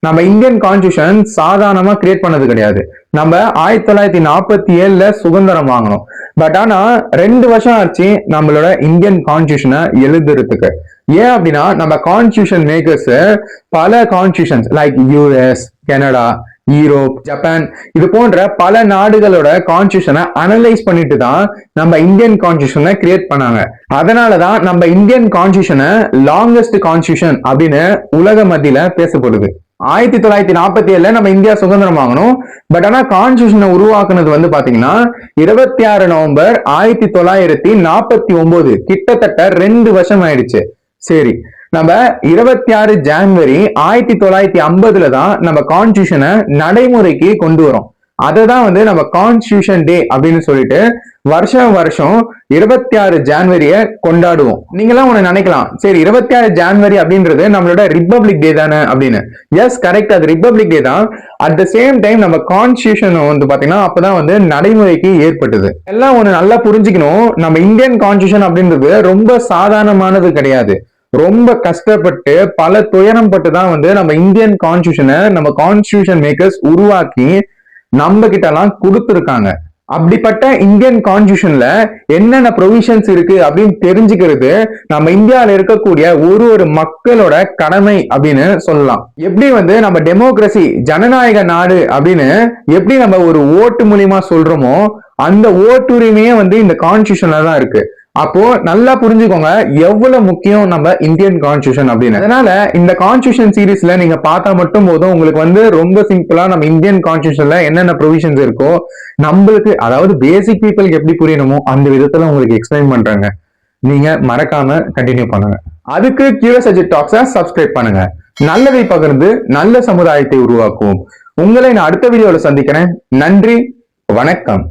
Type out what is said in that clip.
நம்ம Indian constitution சாதாரணமா create பண்ணது கிடையாது. நம்ம 1947ல சுதந்திரம் வாங்கணும். பட் ஆனா 2 வருஷம் ஆச்சு நம்மளோட இந்தியன் கான்ஸ்டியூஷனை எழுதுறதுக்கு. ஏன் அப்படின்னா நம்ம கான்ஸ்டியூஷன் மேக்கர்ஸ் பல constitutions like US, Canada, Europe, Japan இது போன்ற பல நாடுகளோட கான்ஸ்டியூஷனை அனலைஸ் பண்ணிட்டு தான் நம்ம இந்தியன் கான்ஸ்டியூஷனை கிரியேட் பண்ணாங்க. அதனாலதான் நம்ம இந்தியன் கான்ஸ்டியூஷனை லாங்கஸ்ட் கான்ஸ்டியூஷன் அப்படின்னு உலக மத்தியில பேசப்படுது. 1947ல நம்ம இந்தியா சுதந்திரம் வாங்கணும். பட் ஆனா கான்ஸ்டியூஷனை உருவாக்குனது வந்து பாத்தீங்கன்னா 26 நவம்பர் 1949, கிட்டத்தட்ட 2 வருஷம் ஆயிடுச்சு. சரி, நம்ம 26 ஜனவரி 1950ல தான் நம்ம கான்ஸ்டியூஷனை நடைமுறைக்கு கொண்டு வரோம். அதை தான் வந்து நம்ம கான்ஸ்டியூஷன் டே அப்படின்னு சொல்லிட்டு வருஷம் 26 ஜனவரிய கொண்டாடுவோம். நீங்களாம் ஒண்ணு நினைக்கலாம், சரி 26 ஜனவரி அப்படின்றது நம்மளோட ரிப்பப்ளிக் டே தானே அப்படின்னு. எஸ், கரெக்ட், அது ரிப்பப்ளிக் டே தான். அட் த சேம் டைம் நம்ம கான்ஸ்டியூஷன் வந்து பாத்தீங்கன்னா அப்பதான் வந்து நடைமுறைக்கு ஏற்பட்டது. எல்லாம் ஒண்ணு நல்லா புரிஞ்சுக்கணும், நம்ம இந்தியன் கான்ஸ்டியூஷன் அப்படின்றது ரொம்ப சாதாரணமானது கிடையாது. ரொம்ப கஷ்டப்பட்டு பல துயரம் பட்டு தான் வந்து நம்ம இந்தியன் கான்ஸ்டியூஷனை நம்ம கான்ஸ்டியூஷன் மேக்கர்ஸ் உருவாக்கி நம்ம கிட்ட எல்லாம் கொடுத்துருக்காங்க. அப்படிப்பட்ட இந்தியன் கான்ஸ்டியூஷன்ல என்னென்ன ப்ரொவிஷன்ஸ் இருக்கு அப்படின்னு தெரிஞ்சுக்கிறது நம்ம இந்தியாவில இருக்கக்கூடிய ஒரு மக்களோட கடமை அப்படின்னு சொல்லலாம். எப்படி வந்து நம்ம டெமோக்ரஸி, ஜனநாயக நாடு அப்படின்னு எப்படி நம்ம ஒரு ஓட்டு மூலியமா சொல்றோமோ அந்த ஓட்டுரிமையே வந்து இந்த கான்ஸ்டியூஷன்ல தான் இருக்கு. அப்போ நல்லா புரிஞ்சுக்கோங்க எவ்வளவு முக்கியம் நம்ம இந்தியன் கான்ஸ்டியூஷன் அப்படின்னு. அதனால இந்த கான்ஸ்டியூஷன் சீரீஸ்ல நீங்க பார்த்தா மட்டும் போதும், உங்களுக்கு வந்து ரொம்ப சிம்பிளா நம்ம இந்தியன் கான்ஸ்டியூஷன்ல என்னென்ன ப்ரொவிஷன்ஸ் இருக்கோ நம்மளுக்கு, அதாவது பேசிக் பீப்புளுக்கு எப்படி புரியணுமோ அந்த விதத்துல உங்களுக்கு எக்ஸ்பிளைன் பண்றாங்க. நீங்க மறக்காம கண்டினியூ பண்ணுங்க. அதுக்கு கியூரியஸ் எஜுகேட் டாக்ஸை சப்ஸ்கிரைப் பண்ணுங்க. நல்லதை பகிர்ந்து நல்ல சமுதாயத்தை உருவாக்குவோம். உங்களை நான் அடுத்த வீடியோல சந்திக்கிறேன். நன்றி, வணக்கம்.